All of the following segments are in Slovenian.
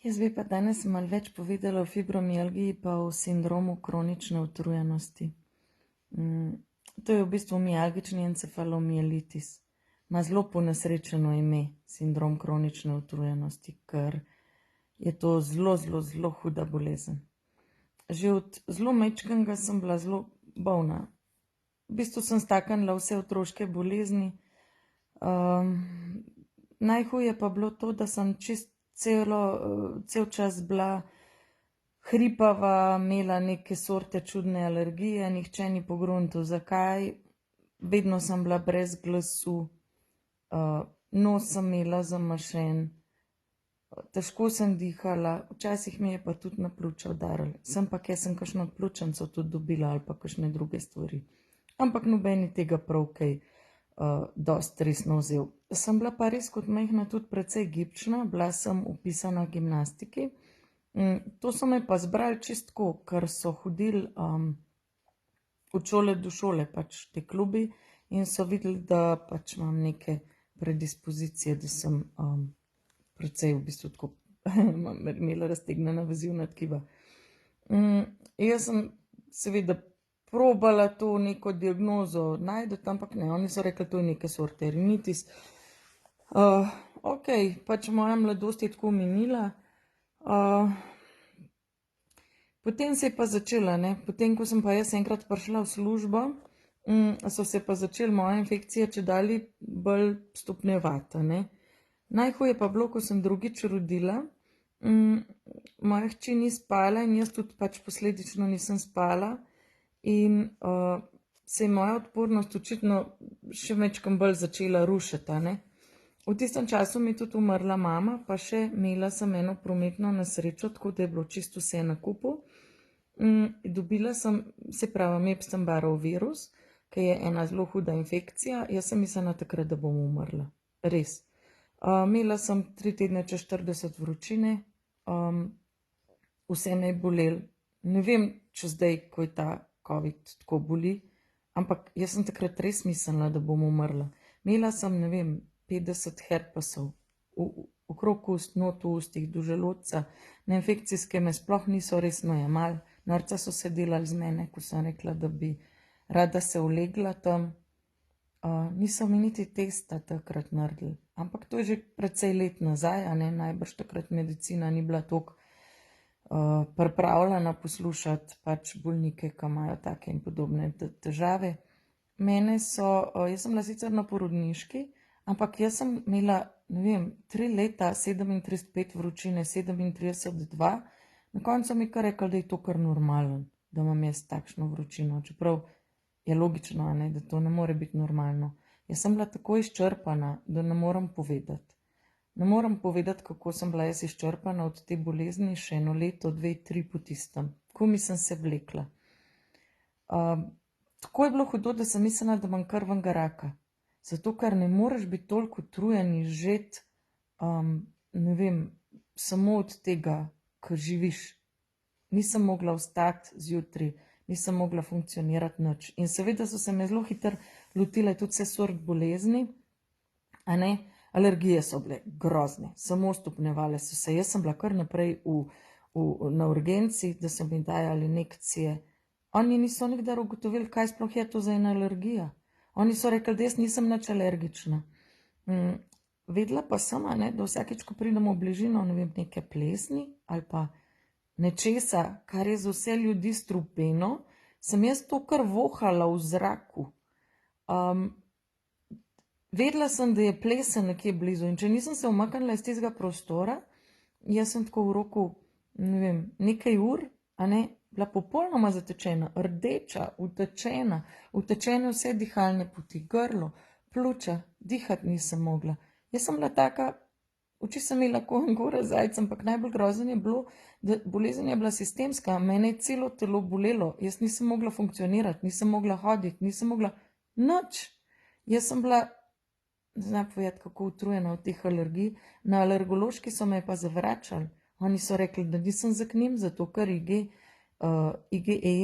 Jaz bi pa danes malo več povedala o fibromialgiji pa o sindromu kronične utrujenosti. To je v bistvu mialgični encefalomielitis. Ima zelo ponesrečeno ime, sindrom kronične utrujenosti, ker je to zelo huda bolezen. Že od zelo majčkega sem bila zelo bolna. V bistvu sem staknila vse otroške bolezni. Najhuje pa bilo to, da sem cel čas bila hripava, imela neke sorte čudne alergije, nihče ni pogruntal zakaj, vedno sem bila brez glasu, nos sem imela zamašen, težko sem dihala, včasih mi je pa tudi na pljuča udarilo. Sem pa kakšno pljučnico tudi dobila ali pa kakšne druge stvari. Ampak nobeni tega prav kaj dosti resno vzel. Sem bila pa res kot majhna tudi precej gibčna, bila sem vpisana v gimnastiki. To so me pa zbrali čistko, ker so hodili od šole do šole, pač te klubi, in so videli, da pač imam neke predispozicije, da sem precej v bistvu tako imela raztegnjena vezivna tkiva. Jaz sem seveda probala to neko diagnozo najti, ampak ne, oni so rekli, to je neke sorte rinitis. Ok, pač moja mladost je tako minila. Potem se je pa začela, ne, potem, ko sem pa jaz enkrat prišla v službo, so se pa začeli moje infekcije čedalje bolj stopnjevati, ne. Najhuje pa bilo, ko sem drugič rodila, moja hči ni spala in jaz tudi pač posledično nisem spala in se je moja odpornost očitno še majčkeno bolj začela rušiti, ne. V tistem času mi je tudi umrla mama, pa še imela sem eno prometno nesrečo, tako da je bilo čisto vse na kupu. Dobila sem, se pravi, Epstein-Barrov virus, ki je ena zelo huda infekcija. Jaz sem mislila takrat, da bom umrla. Res. Imela sem 3 tedne čez 40 vročine, vse me je bolelo. Ne vem, če zdaj, ko je ta COVID tako boli, ampak jaz sem takrat res mislila, da bom umrla. Imela sem, ne vem, 50 herpesov, okrog ust, not v ustih, do želodca. Na infekcijske me sploh niso resno jemali. Norca so se delali z mene, ko sem rekla, da bi rada se ulegla tam. Niso mi niti testa takrat naredili, ampak to je že precej let nazaj, a ne, najbrž takrat medicina ni bila toliko pripravljena poslušati pač bolnike, ki imajo take in podobne težave. Jaz sem bila sicer na porodniški, ampak jaz sem imela, ne vem, 3 leta 37,5 vročine, 37,2. Na koncu mi kar rekli, da je to kar normalno, da imam jaz takšno vročino, čeprav je logično, ne, da to ne more biti normalno. Jaz sem bila tako izčrpana, da ne morem povedati. Ne morem povedati, kako sem bila jaz izčrpana od te bolezni še 1 leto, 2, 3 po tistem. Tako mi sem se vlekla. Tako je bilo hudo, da sem mislila, da imam krvnega raka. Zato, ker ne moreš biti toliko utrujen in žet, ne vem, samo od tega, ko živiš. Nisem mogla vstati zjutraj, nisem mogla funkcionirati nič. In seveda so se me zelo hitro lotile tudi vse sort bolezni, a ne, alergije so bile grozne, samo stopnjevale so se. Jaz sem bila kar naprej na urgenci, da so mi dajali injekcije. Oni niso nikdar ugotovili, kaj sploh je to za ena alergija. Oni so rekli, da jaz nisem nič alergična. Vedela pa sem, ne, da vsakeč, ko pridemo v bližino, ne vem, neke plesni ali pa nečesa, kar je za vse ljudi strupeno, sem jaz to kar vohala v zraku. Vedela sem, da je plesen nekje blizu in če nisem se umaknila iz tistega prostora, jaz sem tako v roku, ne vem, nekaj ur, a ne, bila popolnoma zatečena, rdeča, utečene vse dihalne poti, grlo, pljuča, dihati nisem mogla. Jaz sem bila taka, oči sem imela kot angora zajec, ampak najbolj grozen je bilo, da bolezen je bila sistemska, mene je celo telo bolelo, jaz nisem mogla funkcionirati, nisem mogla hoditi, nisem mogla nič. Jaz sem bila, ne znam povedati, kako utrujena od teh alergij, na alergološki so me pa zavračali. Oni so rekli, da nisem za k njim, zato ker IgE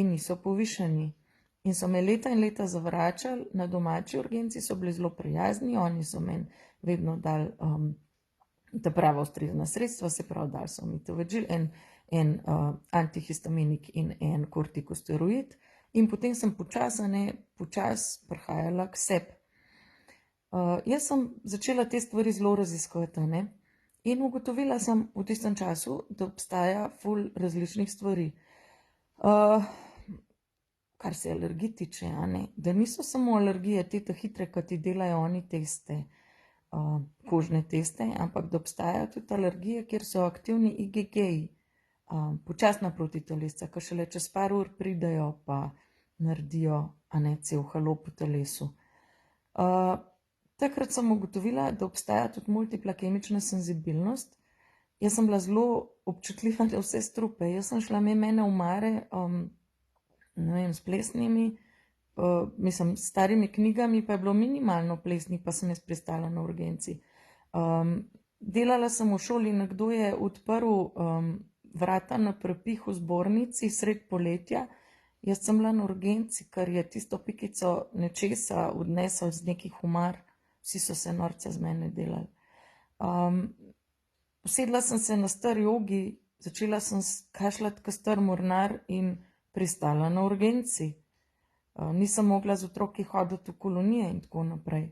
niso povišeni. In so me leta in leta zavračali, na domači urgenci so bili zelo prijazni, oni so meni vedno dali ta prava ustrezna sredstva, se pravi, dali so mi Tovedžil, en antihistaminik in en kortikosteroid, in potem sem počasi prihajala k sebi. Jaz sem začela te stvari zelo raziskovati, in ugotovila sem v tistem času, da obstaja ful različnih stvari. Kar se alergij tiče, da niso samo alergije te hitre, ki ti delajo oni teste, kožne teste, ampak da obstajajo tudi alergije, kjer so aktivni IgG-ji, počasna protitelesca, ki šele čez par ur pridejo pa naredijo cel halo po telesu. Takrat sem ugotovila, da obstaja tudi multipla kemična senzibilnost. Jaz sem bila zelo občutljiva na vse strupe. Jaz sem šla mene omare, s plesnimi, s starimi knjigami, pa je bilo minimalno plesnih, pa sem jaz pristala na urgenci. Delala sem v šoli, nekdo je odprl vrata na prepih v zbornici sred poletja, jaz sem bila na urgenci, ker je tisto pikico nečesa odnesel z nekih omar, vsi so se norce z mene delali. Usedla sem se na star jogi, začela sem kašljati kot star mornar in pristala na urgenci. Nisem mogla z otroki hoditi v kolonije in tako naprej.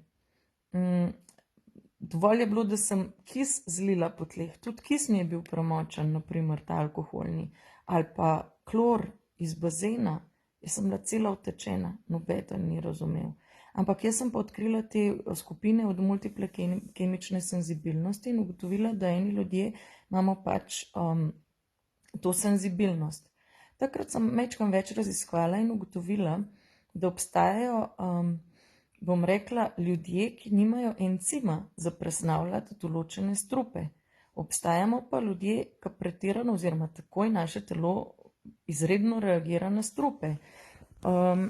Dovolj je bilo, da sem kis zlila po tleh, tudi kis mi je bil premočen, naprimer ta alkoholni, ali pa klor iz bazena, jaz sem bila cela utečena, nobeden ni razumel. Ampak jaz sem pa odkrila te skupine od multiple kemične senzibilnosti in ugotovila, da eni ljudje imamo pač to senzibilnost. Takrat sem majčkeno več raziskovala in ugotovila, da obstajajo, bom rekla, ljudje, ki nimajo encima za presnavljati določene strupe. Obstajamo pa ljudje, ki pretirano oziroma takoj naše telo izredno reagira na strupe.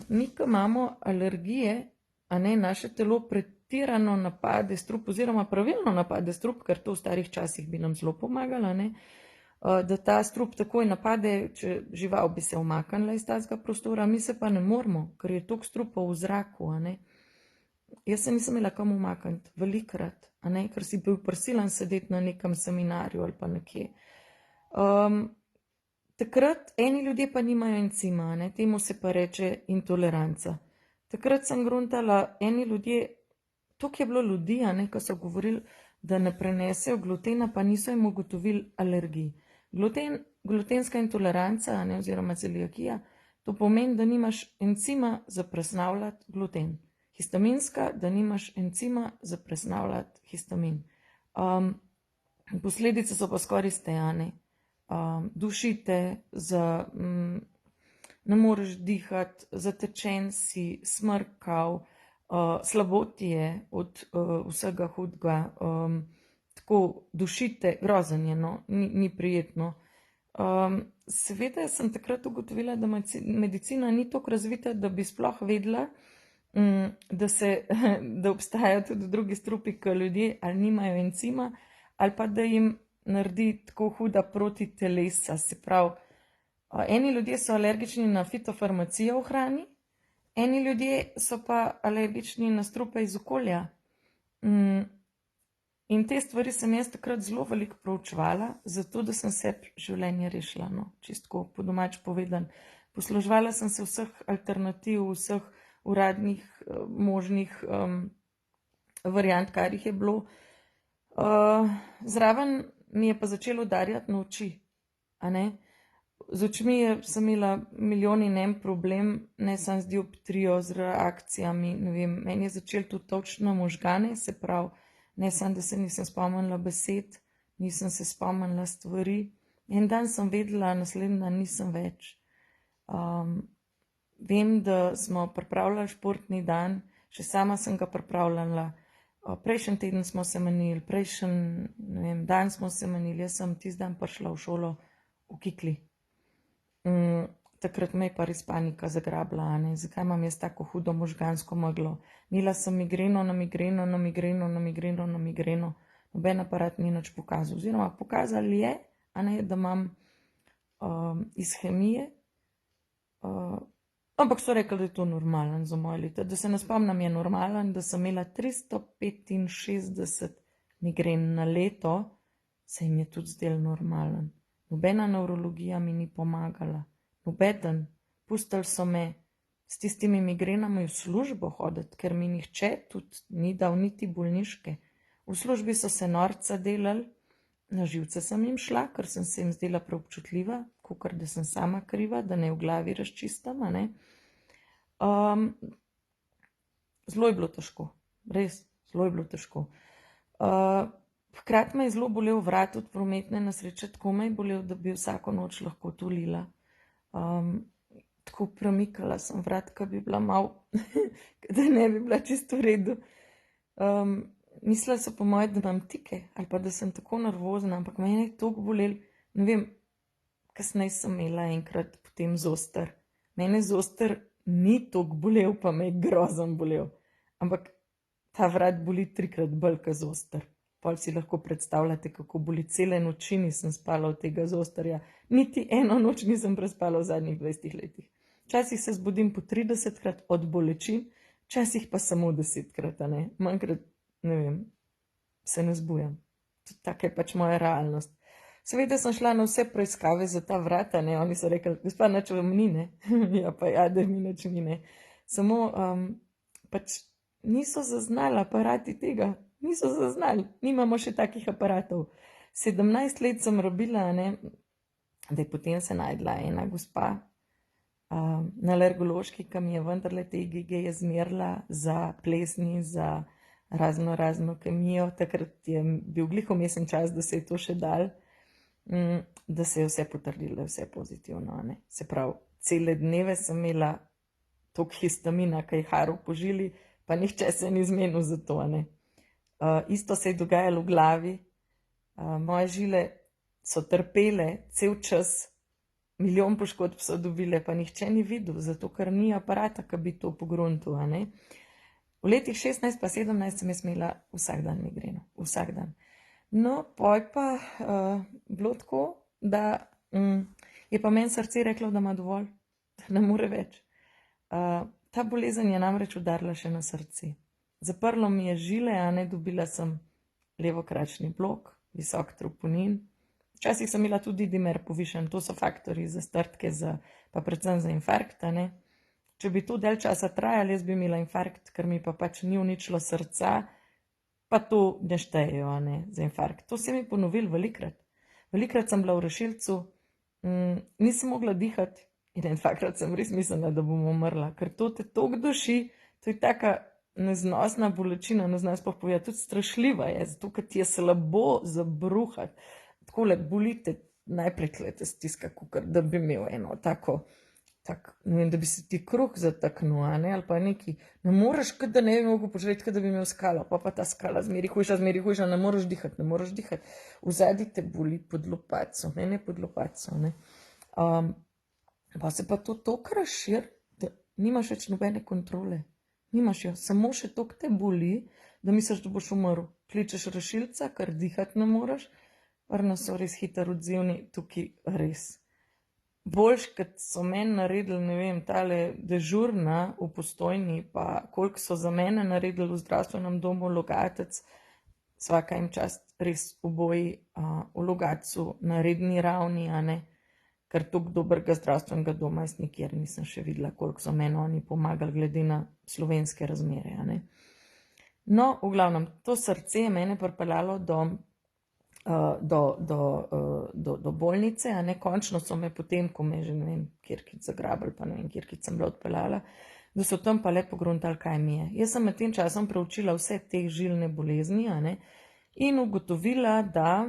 Mi, ki imamo alergije, naše telo pretirano napade strup oziroma pravilno napade strup, ker to v starih časih bi nam zelo pomagalo, da ta strup takoj napade, če žival bi se umaknila iz tazga prostora, mi se pa ne moramo, ker je toliko strupov v zraku. Jaz se nisem imela kam umakniti, velikrat, ker si bil prisilen sedeti na nekem seminarju ali pa nekje. Takrat eni ljudje pa nimajo encima, temu se pa reče intoleranca. Takrat sem gruntala, eni ljudje, toliko je bilo ljudi, ki so govorili, da ne prenesejo glutena, pa niso jim ugotovili alergij. Glutenska intoleranca oziroma celiakija, to pomeni, da nimaš encima za presnavljati gluten. Histaminska, da nimaš encima za presnavljati histamin. Posledice so pa skoraj iste, dušite, ne moreš dihati, zatečen si, smrkav, slabo ti je od vsega hudega, tako dušite, grozen je, ni prijetno. Seveda sem takrat ugotovila, da medicina ni toliko razvita, da bi sploh vedela, da obstajajo tudi drugi strupi, ki ljudje ali nimajo encima, ali pa da jim naredi tako huda protitelesa. Se pravi, eni ljudje so alergični na fitofarmacijo v hrani, eni ljudje so pa alergični na strupe iz okolja. In te stvari sem jaz takrat zelo veliko proučevala, zato da sem sebi življenje rešila, čisto po domač povedan. Posluževala sem se vseh alternativ, vseh uradnih možnih variant, kar jih je bilo. Zraven mi je pa začelo udarjati na oči. Z očmi sem imela milijon in en problem, ne samo z dioptrijo, z reakcijami, meni je začelo tudi točno možgane, se pravi, ne samo, da se nisem spomnila besed, nisem se spomnila stvari. En dan sem vedela, naslednji dan nisem več. Vem, da smo pripravljali športni dan, še sama sem ga pripravljala. Prejšnji teden smo se menili, prejšnji dan smo se menili, jaz sem tisti dan prišla v šolo v kikli. Takrat me je pa res panika zagrabila, zakaj imam jaz tako hudo možgansko meglo. Imela sem migreno na migreno, na migreno, na migreno, na migreno, noben aparat ni nič pokazal. Oziroma pokazali je, da imam ishemije, ampak so rekli, da je to normalen za moje leta. Da se ne spomnim, je normalen, da sem imela 365 migren na leto, se jim je tudi zdel normalen. Nobena nevrologija mi ni pomagala, nobeden. Pustili so me s tistimi migrenami v službo hoditi, ker mi nihče tudi ni dal niti bolniške. V službi so se norca delali, na živce sem jim šla, ker sem se jim zdela preobčutljiva, kakor da sem sama kriva, da ne v glavi razčistam. Zelo je bilo težko, res, zelo je bilo težko. Hkrati me je zelo bolel vrat od prometne nesreče, tako me je bolel, da bi vsako noč lahko tulila. Tako premikala sem vrat, ko bi bila malo, da ne bi bila čisto v redu. Mislila so po moje, da imam tike ali pa da sem tako nervozna, ampak mene je toliko bolel, ne vem, kasneje sem imela enkrat potem zoster. Mene zoster ni toliko bolel, pa me je grozen bolel. Ampak ta vrat boli 3-krat bolj kot zoster. Pol si lahko predstavljate, kako boli. Cele noči nisem spala od tega zosterja. Niti eno noč nisem prespala v zadnjih 20 letih. Včasih se zbudim po 30-krat od bolečin, včasih pa samo 10-krat, manjkrat, ne vem, se ne zbujam. Taka je pač moja realnost. Seveda sem šla na vse preiskave za ta vrata, oni so rekli, gospa, nič vam ni, ne? Ja, pa ja, da mi nič ni, ne. Samo pač niso zaznali aparati tega, niso zaznali, nimamo še takih aparatov. 17 let sem robila, da je potem se najdla ena gospa na alergološki, ki mi je vendarle te IgG zmerila za plesni, za razno kemijo. Takrat je bil glih vmesen čas, da se je to še dal, da se je vse potrdilo, da je vse pozitivno. Se pravi, cele dneve sem imela toliko histamina, ki je haral po žili, pa nihče se ni zmenil za to. Isto se je dogajalo v glavi. Moje žile so trpele cel čas, milijon poškodb so dobile, pa nihče ni videl, zato ker ni aparata, ki bi to pogruntil. V letih 16 pa 17 sem imela vsak dan migreno, vsak dan. No, poj pa bilo tako, da je pa meni srce reklo, da ima dovolj, da ne more več. Ta bolezen je namreč udarila še na srce. Zaprlo mi je žile, dobila sem levokračni blok, visok troponin. Včasih sem imela tudi dimer povišen, to so faktori za startke, pa predvsem za infarkt. Če bi to del časa trajalo, jaz bi imela infarkt, ker mi pa pač ni uničilo srca, pa to ne štejejo za infarkt. To se mi je ponovilo velikrat. Velikrat sem bila v rešilcu, nisem mogla dihati in dvakrat sem res mislila, da bom umrla, ker to te toliko duši, to je taka neznosna bolečina, ne znam sploh povedati, tudi strašljiva je, zato ker ti je slabo za bruhati. Takole bolite, najprej tlete stiska, kakor da bi imel eno tako, ne vem, da bi se ti kruh zataknil, ali pa neki, ne moreš, kot da ne bi mogel požreti, kot da bi imel skalo, pa ta skala zmeri hujša, ne moreš dihati, vzadi te boli pod lopaco, mene pod lopaco, pa se pa to toliko razširi, da nimaš več nobene kontrole, nimaš jo, samo še toliko te boli, da misliš, da boš umrl, kličeš rešilca, ker dihati ne moreš, vrno so res hitro odzivni, tukaj res. Boljš, kot so meni naredili, ne vem, tale dežurna v Postojni, pa koliko so za mene naredili v zdravstvenem domu Logatec, svaka jim čast, res oboji v Logatcu na redni ravni, ker toliko dobrega zdravstvenega doma jaz nikjer nisem še videla, koliko so meni oni pomagali glede na slovenske razmere. No, v glavnem, to srce je mene pripeljalo do bolnice, končno so me potem, ko me že ne vem, kjerkit zagrabili, pa ne vem, kjerkit sem bila odpeljala, da so tam pa le pogruntali, kaj mi je. Jaz sem med tem časom preučila vse te žilne bolezni, in ugotovila, da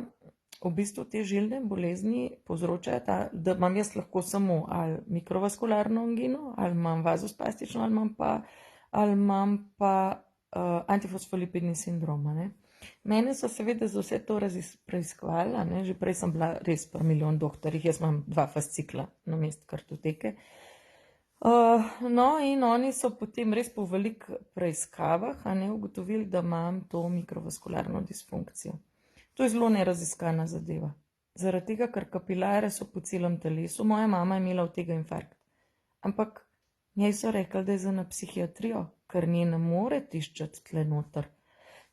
v bistvu te žilne bolezni povzročajo da imam jaz lahko samo ali mikrovaskularno angino, ali imam vazospastično, ali imam pa antifosfolipidni sindrom. Mene so seveda za vse to preiskovali, že prej sem bila res pri milijon doktorjih, jaz imam 2 fascikla namesto kartoteke. No, in oni so potem res po velik preiskavah ugotovili, da imam to mikrovaskularno disfunkcijo. To je zelo neraziskana zadeva. Zaradi tega, ker kapilare so po celem telesu, moja mama je imela od tega infarkt. Ampak njej so rekli, da je za na psihiatrijo, ker nje ne more tiščati tle noter.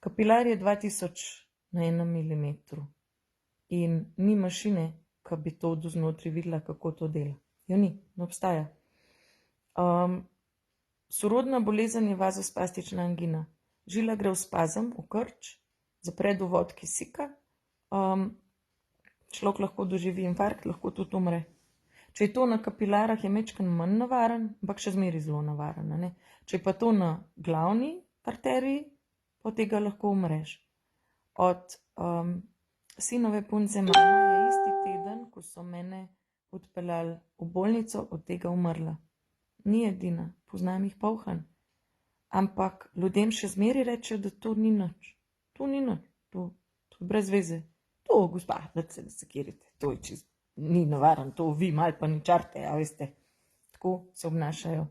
Kapilar je 2000 na 1 milimetru. in ni mašine, ki bi to do znotraj videla, kako to dela. Jo ni, ne obstaja. Sorodna bolezen je vazospastična angina. Žila gre v spazem, v krč, zapre dovod kisika, človek lahko doživi infarkt, lahko tudi umre. Če je to na kapilarah, je majčkeno manj navaren, ampak še zmeraj zelo navaren. Ne? Če je pa to na glavni arteriji, od tega lahko umreš. Od sinove punce mama je isti teden, ko so mene odpeljali v bolnico, od tega umrla. Ni edina, poznam jih polhan. Ampak ljudem še zmeraj reče, da to ni nič. To ni nič, to je brez veze. To, gospa, da se ne sekirite, to je čisto. Ni navaren, to vi malo pa ničarte, a veste, tako se obnašajo.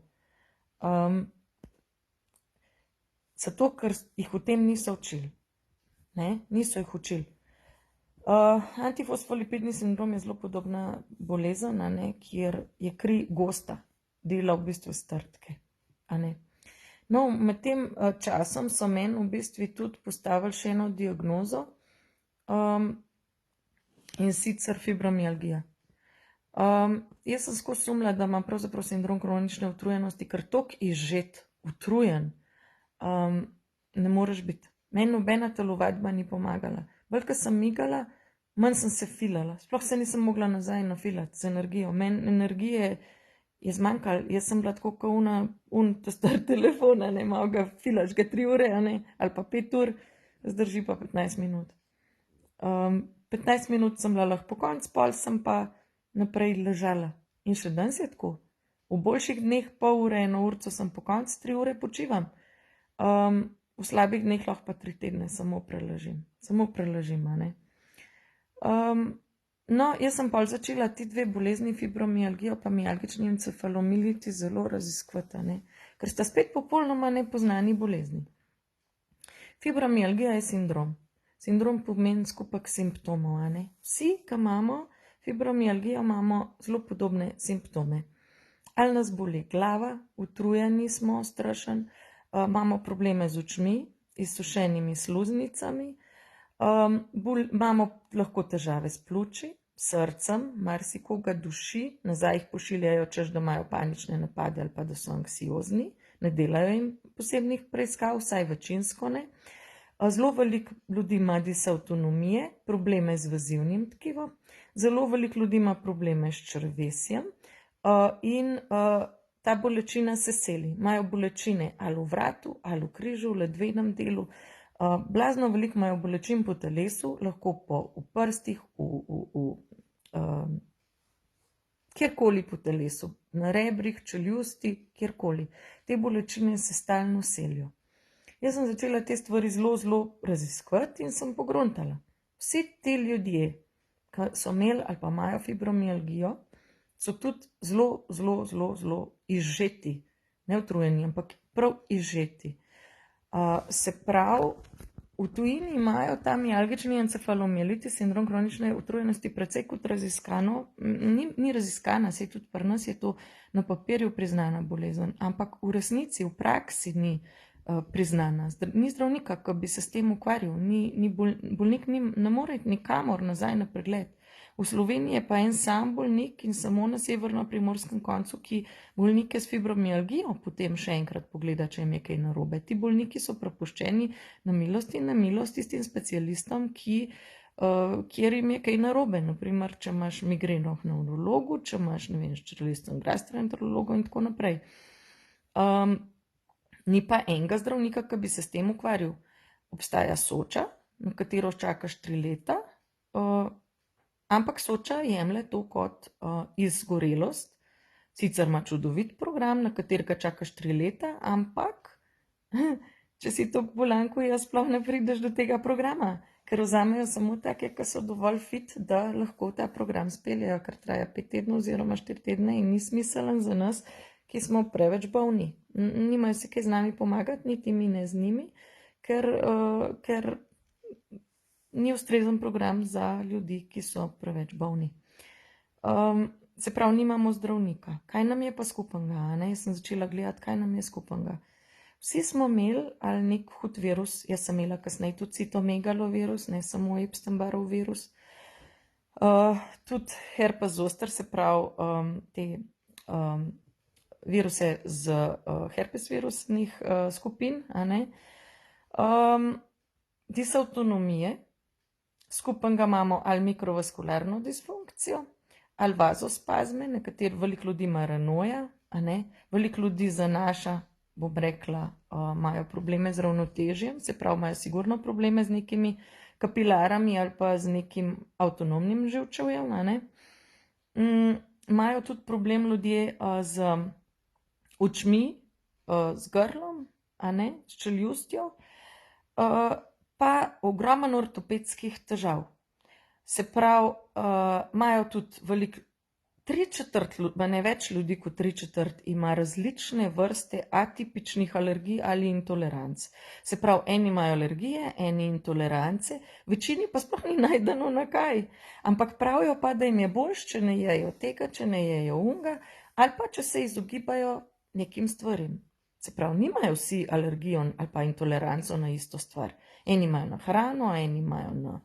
Zato, ker jih v tem niso učili. Niso jih učili. Antifosfolipidni sindrom je zelo podobna bolezen, kjer je kri gosta, dela v bistvu strdke. No, med tem časom so meni v bistvu tudi postavili še eno diagnozo, in sicer fibromialgija. Jaz sem skozi sumila, da imam pravzaprav sindrom kronične utrujenosti, ker toliko izžet, utrujen, ne moreš biti. Meni nobena telovadba ni pomagala. Bolj, ko sem migala, manj sem se filala. Sploh se nisem mogla nazaj nafilati z energijo. Meni energije je zmanjkalo. Jaz sem bila tako kot star telefon, malo ga filaš, ga 3 ure, ali pa 5 ur, zdrži pa 15 minut. 15 minut sem bila lahko po konc, pol sem pa naprej ležala. In še danes je tako. V boljših dneh pol ure, 1 urco sem po konc, 3 ure počivam. V slabih dneh lahko pa 3 tedne samo preležim. No, jaz sem pol začela ti dve bolezni, fibromialgijo pa mialgični encefalomilitis, zelo raziskovati, ker sta spet popolnoma nepoznani bolezni. Fibromialgija je sindrom. Sindrom pomeni skupek simptomov. Vsi, ki imamo fibromialgijo, imamo zelo podobne simptome. Ali nas boli glava, utrujeni smo, strašen, imamo probleme z očmi, izsušenimi sluznicami, imamo lahko težave s pljuči, srcem, marsikoga duši, nazaj jih pošiljajo, češ da imajo panične napade ali pa da so anksiozni, ne delajo jim posebnih preiskav, vsaj večinsko ne. Zelo veliko ljudi ima disavtonomije, probleme z vezivnim tkivom, zelo veliko ljudi ima probleme s črevesjem in ta bolečina se seli. Imajo bolečine ali v vratu, ali v križu, v ledvenem delu. Blazno veliko imajo bolečin po telesu, lahko v prstih, kjerkoli po telesu, na rebrih, čeljusti, kjerkoli. Te bolečine se stalno selijo. Jaz sem začela te stvari zelo raziskovati in sem pogruntala. Vsi ti ljudje, ki so imeli ali pa imajo fibromialgijo, so tudi zelo izžeti. Ne utrujeni, ampak prav izžeti. Se pravi, v tujini imajo ta mialgični encefalomielitis, sindrom kronične utrujenosti, precej kot raziskano. Ni raziskana, saj tudi pri nas je to na papirju priznana bolezen, ampak v resnici, v praksi ni priznana. Ni zdravnika, ki bi se s tem ukvarjal. Bolnik ne more iti nikamor nazaj na pregled. V Sloveniji je pa en sam bolnik in samo na severno-primorskem koncu, ki bolnike s fibromialgijo potem še enkrat pogleda, če jim je kaj narobe. Ti bolniki so prepuščeni na milost in nemilost tistim specialistom, kjer jim je kaj narobe. Naprimer, če imaš migreno k nevrologu, če imaš, s črelistom gastroenterologom in tako naprej. Ni pa enega zdravnika, ki bi se s tem ukvarjal. Obstaja Soča, na katero čakaš 3 leta, ampak Soča jemlje to kot izgorelost. Sicer ima čudovit program, na katerega čakaš 3 leta, ampak če si to bolan, ko jaz sploh ne prideš do tega programa, ker vzamejo samo take, ki so dovolj fit, da lahko ta program speljejo, ker traja 5 tednov oziroma 4 tedne in ni smiselen za nas, ki smo preveč bolni. Nimajo se kaj z nami pomagati, niti mi ne z njimi, ker ni ustrezen program za ljudi, ki so preveč bolni. Se pravi, nimamo zdravnika. Kaj nam je pa skupenega? Jaz sem začela gledati, kaj nam je skupenega. Vsi smo imeli ali nek hud virus, jaz sem imela kasneje tudi citomegalovirus, ne samo Epstein-Barrov virus. Tudi herpes zoster, se pravi te viruse z herpes virusnih skupin, a ne. Disautonomije, skupnega imamo ali mikrovaskularno disfunkcijo, ali vazospazme, nekateri veliko ljudi ima ranoja, a ne. Veliko ljudi zanaša, bom rekla, imajo probleme z ravnotežjem, se pravi, imajo sigurno probleme z nekimi kapilarami ali pa z nekim avtonomnim živčevjem, a ne. Imajo tudi problem ljudje z očmi, z grlom, a ne, s čeljustjo, pa ogromno ortopedskih težav. Se pravi, imajo tudi veliko, 3/4, ne več ljudi kot 3/4 ima različne vrste atipičnih alergij ali intoleranc. Se pravi, eni imajo alergije, eni intolerance, večini pa sploh ni najdeno na kaj. Ampak pravijo pa, da jim je boljše, če ne jejo tega, če ne jejo unga, ali pa če se izogibajo nekim stvarim. Se pravi, nimajo vsi alergijo ali pa intoleranco na isto stvar. Eni imajo na hrano, eni imajo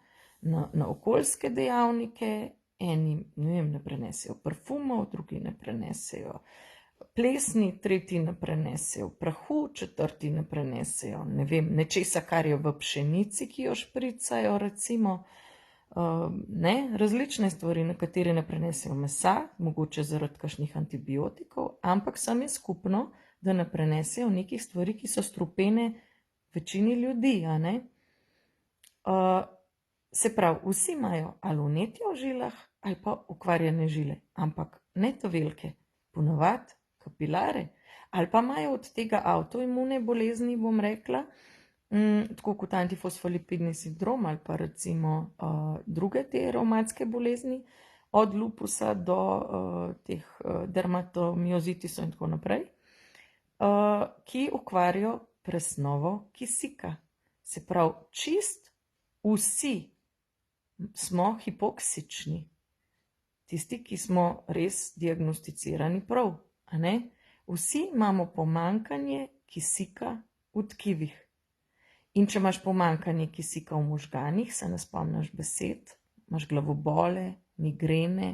na okoljske dejavnike, eni, ne vem, ne prenesejo parfumov, drugi ne prenesejo plesni, tretji ne prenesejo prahu, četrti ne prenesejo, ne vem, nečesa, kar je v pšenici, ki jo špricajo, recimo, ne, različne stvari, na katere ne prenesejo mesa, mogoče zaradi kakšnih antibiotikov, ampak sam je skupno, da ne prenesejo nekih stvari, ki so strupene večini ljudi, a ne. Se pravi, vsi imajo ali vnetje v žilah ali pa okvarjene žile, ampak ne to velike, ponavadi kapilare, ali pa imajo od tega avtoimune bolezni, bom rekla, tako kot antifosfolipidni sindrom ali pa recimo druge te revmatske bolezni, od lupusa do teh dermatomiozitisov in tako naprej, ki okvarijo presnovo kisika. Se pravi, čist vsi smo hipoksični, tisti, ki smo res diagnosticirani prav, a ne? Vsi imamo pomanjkanje kisika v tkivih. In če imaš pomanjkanje kisika v možganih, se ne spomniš besed, imaš glavobole, migrene,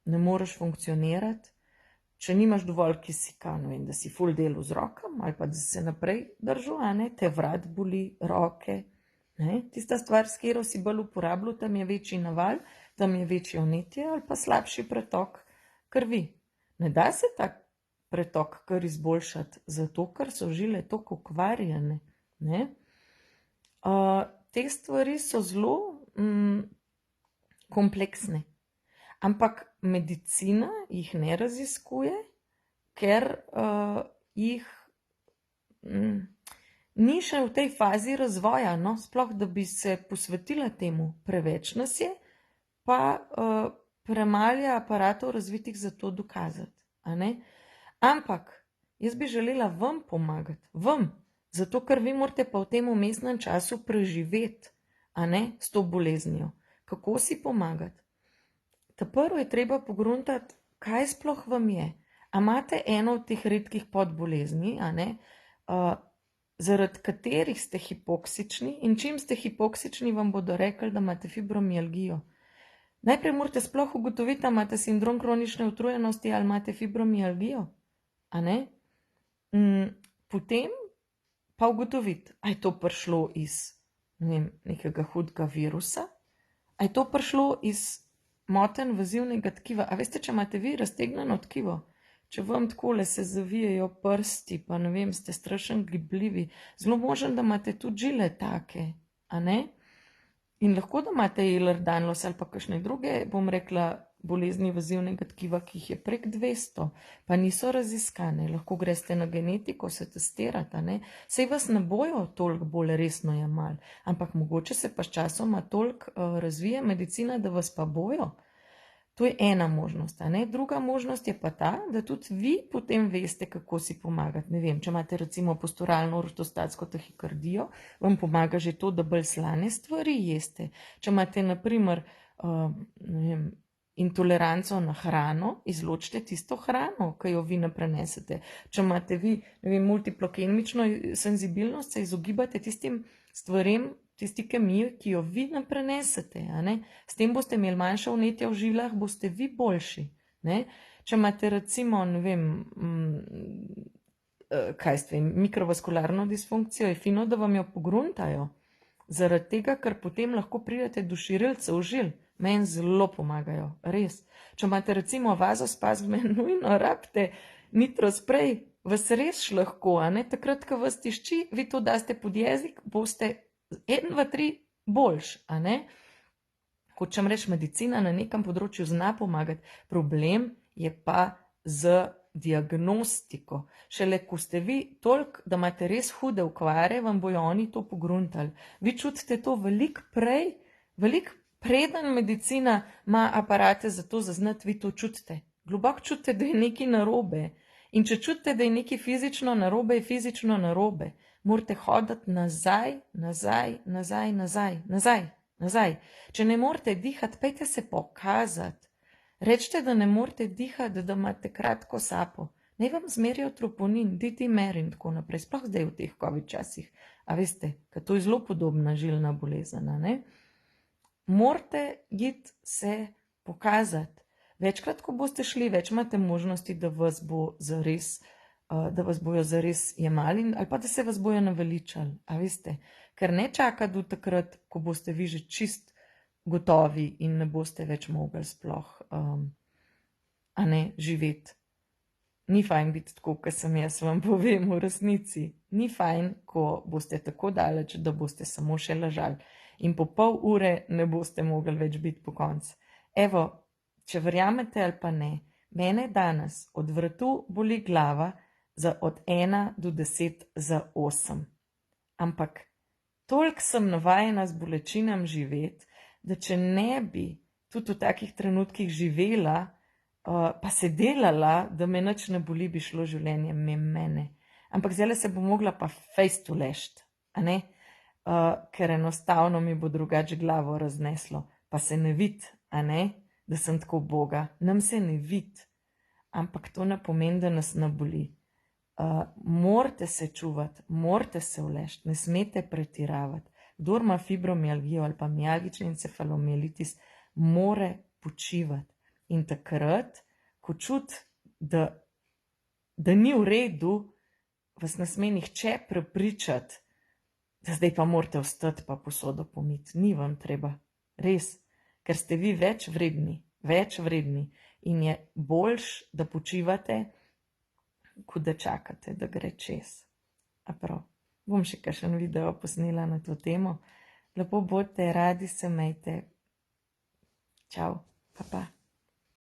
ne moreš funkcionirati, če nimaš dovolj kisika, ne vem, da si ful delu z rokam ali pa da se naprej držal, a ne, te vrat boli, roke, ne, tista stvar, s katero si bolj uporabljal, tam je večji naval, tam je večje vnetje ali pa slabši pretok krvi. Ne da se tak pretok kar izboljšati, zato ker so žile toliko okvarjene, ne. Te stvari so zelo kompleksne, ampak medicina jih ne raziskuje, ker jih ni še v tej fazi razvoja, no, sploh da bi se posvetila temu. Preveč nas je, pa premalo je aparatov razvitih za to dokazati, a ne. Ampak jaz bi želela vam pomagati, vam, zato ker vi morate pa v tem vmesnem času preživeti, a ne, s to boleznijo. Kako si pomagati? Prvo je treba pogruntati, kaj sploh vam je. A imate eno od teh redkih podbolezni, a ne, zaradi katerih ste hipoksični, in čim ste hipoksični, vam bodo rekli, da imate fibromialgijo. Najprej morate sploh ugotoviti, ali imate sindrom kronične utrujenosti ali imate fibromialgijo, a ne. Potem pa ugotoviti, a je to prišlo iz, ne vem, nekega hudega virusa, a je to prišlo iz motenj vezivnega tkiva. A veste, če imate vi raztegnjeno tkivo, če vam takole se zavijajo prsti, pa ne vem, ste strašno gibljivi, zelo možno, da imate tudi žile take, a ne? In lahko, da imate Ehlers-Danlos ali pa kakšne druge, bom rekla, bolezni vezivnega tkiva, ki jih je prek 200, pa niso raziskane. Lahko greste na genetiko, se testirate, ne? Sej vas ne bojo toliko bolj resno jemali, ampak mogoče se pa s časoma toliko razvije medicina, da vas pa bojo. To je ena možnost, a ne? Druga možnost je pa ta, da tudi vi potem veste, kako si pomagati. Ne vem, če imate recimo posturalno ortostatsko tahikardijo, vam pomaga že to, da bolj slane stvari jeste. Če imate na primer, ne vem, intoleranco na hrano, izločite tisto hrano, ki jo vi ne prenesete. Če imate vi, ne vem, multiplokemično senzibilnost, se izogibate tistim stvarem, tisti kemiji, ki jo vi nam prenesete. S tem boste imeli manjša vnetja v žilah, boste vi boljši. Ne? Če imate recimo, ne vem, kaj ste, mikrovaskularno disfunkcijo, je fino, da vam jo pogruntajo. Zaradi tega, ker potem lahko pridete do širilcev žil. Meni zelo pomagajo, res. Če imate recimo vazospazme, nujno rabite nitrosprej, vas res lahko, takrat, ko vas tišči, vi to daste pod jezik, boste 1, 2, 3 boljš, Hočem reči, medicina na nekem področju zna pomagati, problem je pa z diagnostiko. Šele ko ste vi toliko, da imate res hude okvare, vam bojo oni to pogruntali. Vi čutite to veliko prej, veliko preden medicina ima aparate za to zaznati, vi to čutite. Globoko čutite, da je nekaj narobe. In če čutite, da je nekaj fizično narobe, je fizično narobe. Morate hoditi nazaj, nazaj, nazaj, nazaj, nazaj, nazaj. Če ne morete dihati, pejte se pokazati. Rečite, da ne morete dihati, da imate kratko sapo. Naj vam zmerijo troponin, DT-mer in tako naprej, sploh zdaj v teh COVID časih. A veste, ker to je zelo podobna žilna bolezen, Morate iti se pokazati. Večkrat, ko boste šli, več imate možnosti, da vas bojo zares jemali ali pa da se vas bojo naveličali, a veste. Ker ne čaka do takrat, ko boste vi že čist gotovi in ne boste več mogli sploh živeti. Ni fajn biti tako, kot sem jaz, vam povem v resnici. Ni fajn, ko boste tako daleč, da boste samo še ležali. In po pol ure ne boste mogli več biti po koncu. Evo, če verjamete ali pa ne, mene danes od vratu boli glava od 1 do 10 za 8. Ampak toliko sem navajena z bolečinam živeti, da če ne bi tudi v takih trenutkih živela, pa se delala, da me nič ne boli, bi šlo življenje mene. Ampak zdaj se bo mogla pa fejst uležt, ker enostavno mi bo drugače glavo razneslo. Pa se ne vidi, da sem tako uboga. Nam se ne vidi, ampak to ne pomeni, da nas ne boli. Morate se čuvati, morate se uležt, ne smete pretiravati. Kdor ima fibromialgijo ali pa mialgični encefalomielitis, more počivati. In takrat, ko čuti, da ni v redu, vas ne sme nihče prepričati, da zdaj pa morate vstati pa posodo pomiti. Ni vam treba, res, ker ste vi več vredni in je boljš, da počivate, kot da čakate, da gre čez. A prav, bom še kakšen video posnela na to temo. Lepo bodite, radi se imejte. Čau, pa pa.